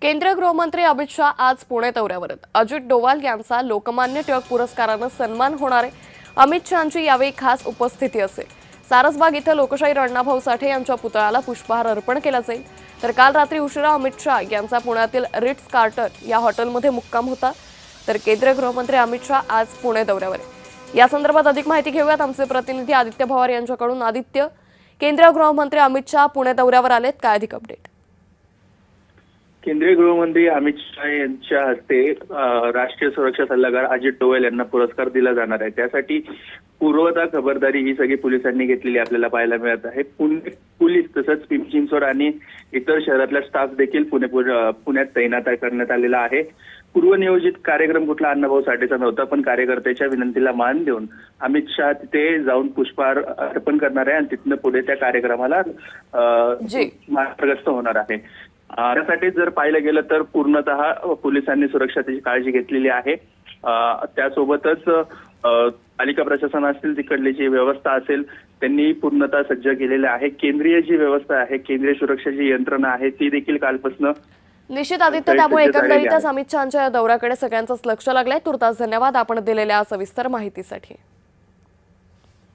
केंद्रीय गृहमंत्री अमित शाह आज पुणे दौऱ्यावर आहेत। अजित डोवाल यांचा लोकमान्य टिळक पुरस्काराने सन्मान होणार आहे। अमित शहांची यावेळी खास उपस्थिती असेल। सारसबाग इथं लोकशाहीर अण्णाभाऊ साठे यांच्या पुतळ्याला पुष्पहार अर्पण केला जाईल। तर काल रात्री उशिरा अमित शाह यांचा पुण्यातील रिट्स कार्टन या हॉटेलमध्ये मुक्काम होता। तर केंद्रीय गृहमंत्री अमित शाह आज पुणे दौऱ्यावर आहे। या संदर्भात अधिक माहिती घेऊयात आमचे प्रतिनिधी आदित्य भवार यांच्याकडून। आदित्य, केंद्रीय गृहमंत्री अमित शाह पुणे दौऱ्यावर आलेत, काय अधिक अपडेट? केंद्रीय गृहमंत्री अमित शाह यांच्या हस्ते राष्ट्रीय सुरक्षा सल्लागार अजित डोवाल यांना पुरस्कार दिला जाणार आहे। त्यासाठी पूर्वता खबरदारी ही सगळी पोलिसांनी घेतलेली आपल्याला पाहायला मिळत आहे। पुणे पोलीस तसंच पिंपरी चिंचवड आणि इतर शहरातला स्टाफ देखील पुण्यात तैनात करण्यात आलेला आहे। पूर्वनियोजित कार्यक्रम कुठला अण्णाभाऊ साठेचा नव्हता, पण कार्यकर्त्याच्या विनंतीला मान देऊन अमित शाह तिथे जाऊन पुष्पहार अर्पण करणार आहे आणि तिथनं पुढे त्या कार्यक्रमाला मार्गस्थ होणार आहे। त्यासाठी जर पाहिलं गेलं तर पूर्णतः पोलिसांनी सुरक्षेची काळजी घेतलेली आहे। त्यासोबतच पालिका प्रशासन असतील, तिकडली जी व्यवस्था असेल त्यांनी पूर्णतः सज्ज केलेले आहे। केंद्रीय जी व्यवस्था आहे, केंद्रीय सुरक्षाची यंत्रणा आहे ती देखील कालपासून निश्चित आदित्य, त्यामुळे एकंदरीतच अमित शहांच्या दौऱ्याकडे सगळ्यांचंच लक्ष लागलंय। तुर्तास धन्यवाद आपण दिलेल्या सविस्तर माहितीसाठी।